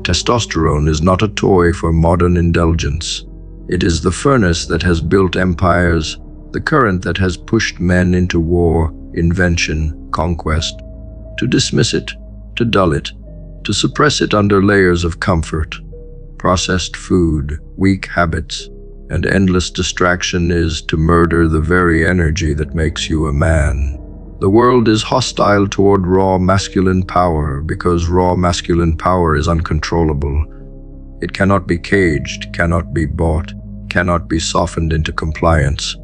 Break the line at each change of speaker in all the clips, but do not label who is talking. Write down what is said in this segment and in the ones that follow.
Testosterone is not a toy for modern indulgence. It is the furnace that has built empires, the current that has pushed men into war, invention, conquest. To dismiss it, to dull it, to suppress it under layers of comfort, processed food, weak habits, and endless distraction is to murder the very energy that makes you a man. The world is hostile toward raw masculine power because raw masculine power is uncontrollable. It cannot be caged, cannot be bought, cannot be softened into compliance.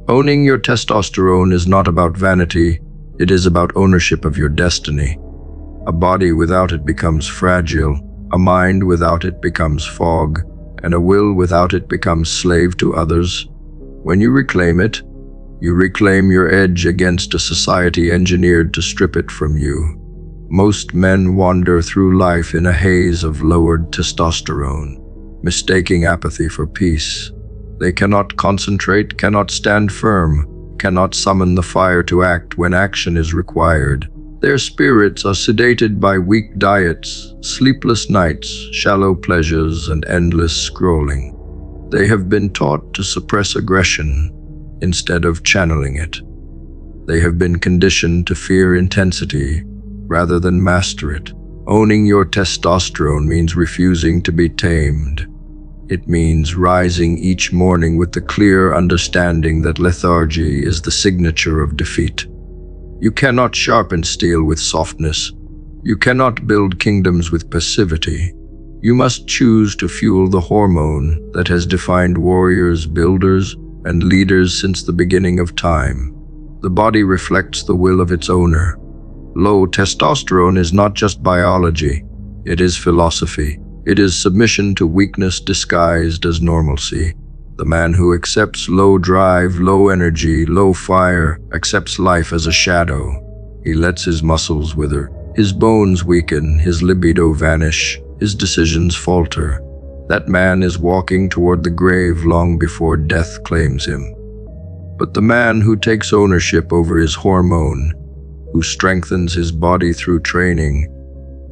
Owning your testosterone is not about vanity, it is about ownership of your destiny. A body without it becomes fragile, a mind without it becomes fog, and a will without it becomes slave to others. When you reclaim it, you reclaim your edge against a society engineered to strip it from you. Most men wander through life in a haze of lowered testosterone, mistaking apathy for peace. They cannot concentrate, cannot stand firm, cannot summon the fire to act when action is required. Their spirits are sedated by weak diets, sleepless nights, shallow pleasures, and endless scrolling. They have been taught to suppress aggression instead of channeling it. They have been conditioned to fear intensity rather than master it. Owning your testosterone means refusing to be tamed. It means rising each morning with the clear understanding that lethargy is the signature of defeat. You cannot sharpen steel with softness. You cannot build kingdoms with passivity. You must choose to fuel the hormone that has defined warriors, builders, and leaders since the beginning of time. The body reflects the will of its owner. Low testosterone is not just biology, it is philosophy. It is submission to weakness disguised as normalcy. The man who accepts low drive, low energy, low fire, accepts life as a shadow. He lets his muscles wither, his bones weaken, his libido vanish, his decisions falter. That man is walking toward the grave long before death claims him. But the man who takes ownership over his hormone, who strengthens his body through training,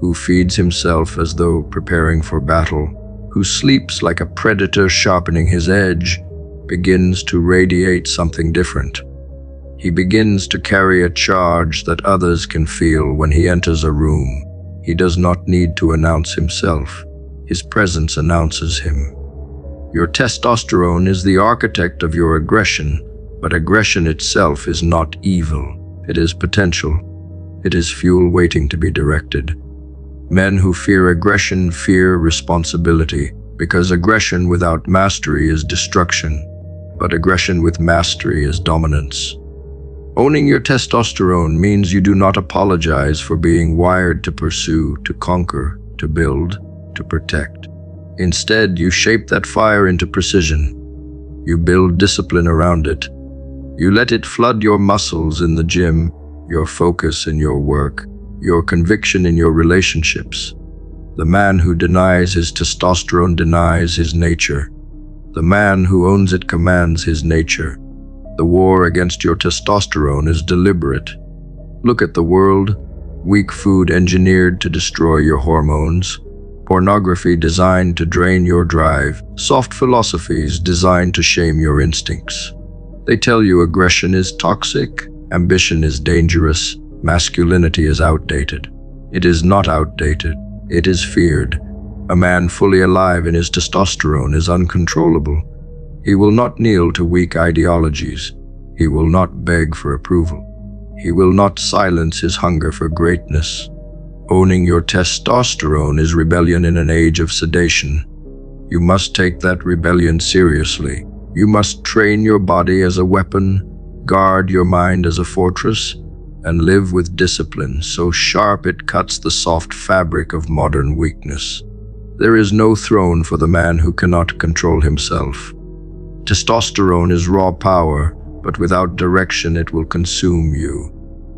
who feeds himself as though preparing for battle, who sleeps like a predator sharpening his edge, begins to radiate something different. He begins to carry a charge that others can feel when he enters a room. He does not need to announce himself. His presence announces him. Your testosterone is the architect of your aggression, but aggression itself is not evil. It is potential. It is fuel waiting to be directed. Men who fear aggression fear responsibility, because aggression without mastery is destruction, but aggression with mastery is dominance. Owning your testosterone means you do not apologize for being wired to pursue, to conquer, to build, to protect. Instead, you shape that fire into precision. You build discipline around it. You let it flood your muscles in the gym, your focus in your work, your conviction in your relationships. The man who denies his testosterone denies his nature. The man who owns it commands his nature. The war against your testosterone is deliberate. Look at the world. Weak food engineered to destroy your hormones. Pornography designed to drain your drive. Soft philosophies designed to shame your instincts. They tell you aggression is toxic, ambition is dangerous, masculinity is outdated. It is not outdated. It is feared. A man fully alive in his testosterone is uncontrollable. He will not kneel to weak ideologies. He will not beg for approval. He will not silence his hunger for greatness. Owning your testosterone is rebellion in an age of sedation. You must take that rebellion seriously. You must train your body as a weapon, guard your mind as a fortress, and live with discipline so sharp it cuts the soft fabric of modern weakness. There is no throne for the man who cannot control himself. Testosterone is raw power, but without direction it will consume you.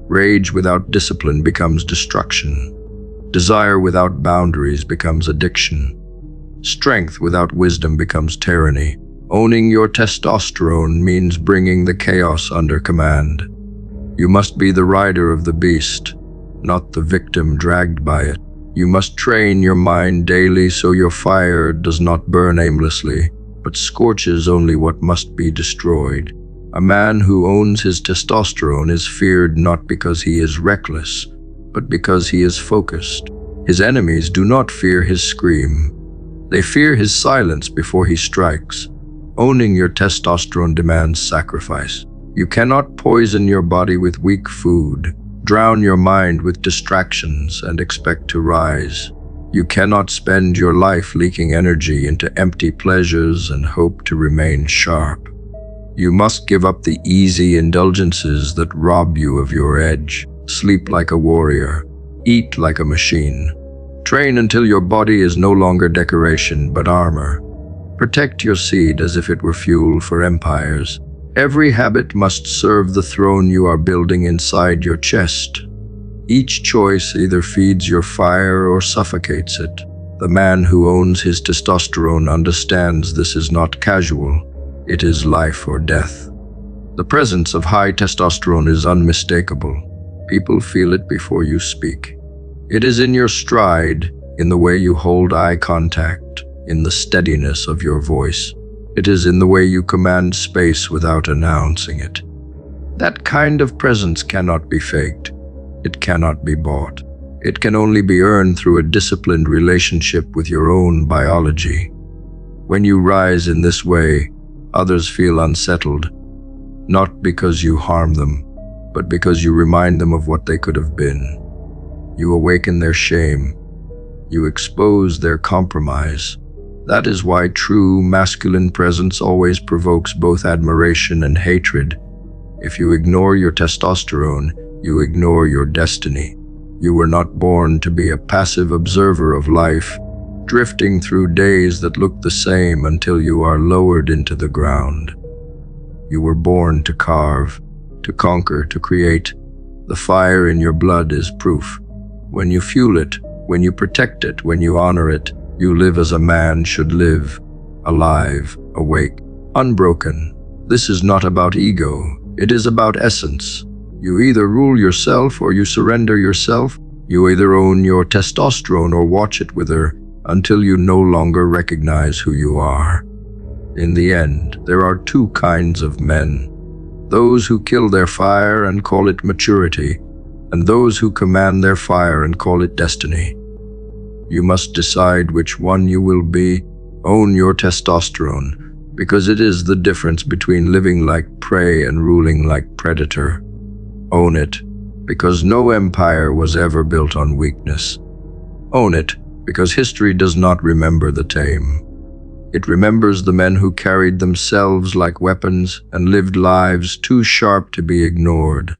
Rage without discipline becomes destruction. Desire without boundaries becomes addiction. Strength without wisdom becomes tyranny. Owning your testosterone means bringing the chaos under command. You must be the rider of the beast, not the victim dragged by it. You must train your mind daily so your fire does not burn aimlessly, but scorches only what must be destroyed. A man who owns his testosterone is feared not because he is reckless, but because he is focused. His enemies do not fear his scream. They fear his silence before he strikes. Owning your testosterone demands sacrifice. You cannot poison your body with weak food, drown your mind with distractions, and expect to rise. You cannot spend your life leaking energy into empty pleasures and hope to remain sharp. You must give up the easy indulgences that rob you of your edge. Sleep like a warrior. Eat like a machine. Train until your body is no longer decoration but armor. Protect your seed as if it were fuel for empires. Every habit must serve the throne you are building inside your chest. Each choice either feeds your fire or suffocates it. The man who owns his testosterone understands this is not casual. It is life or death. The presence of high testosterone is unmistakable. People feel it before you speak. It is in your stride, in the way you hold eye contact, in the steadiness of your voice. It is in the way you command space without announcing it. That kind of presence cannot be faked. It cannot be bought. It can only be earned through a disciplined relationship with your own biology. When you rise in this way, others feel unsettled, not because you harm them, but because you remind them of what they could have been. You awaken their shame. You expose their compromise. That is why true masculine presence always provokes both admiration and hatred. If you ignore your testosterone, you ignore your destiny. You were not born to be a passive observer of life, drifting through days that look the same until you are lowered into the ground. You were born to carve, to conquer, to create. The fire in your blood is proof. When you fuel it, when you protect it, when you honor it, you live as a man should live, alive, awake, unbroken. This is not about ego, it is about essence. You either rule yourself or you surrender yourself. You either own your testosterone or watch it wither until you no longer recognize who you are. In the end, there are two kinds of men. Those who kill their fire and call it maturity, and those who command their fire and call it destiny. You must decide which one you will be. Own your testosterone, because it is the difference between living like prey and ruling like predator. Own it, because no empire was ever built on weakness. Own it, because history does not remember the tame. It remembers the men who carried themselves like weapons and lived lives too sharp to be ignored.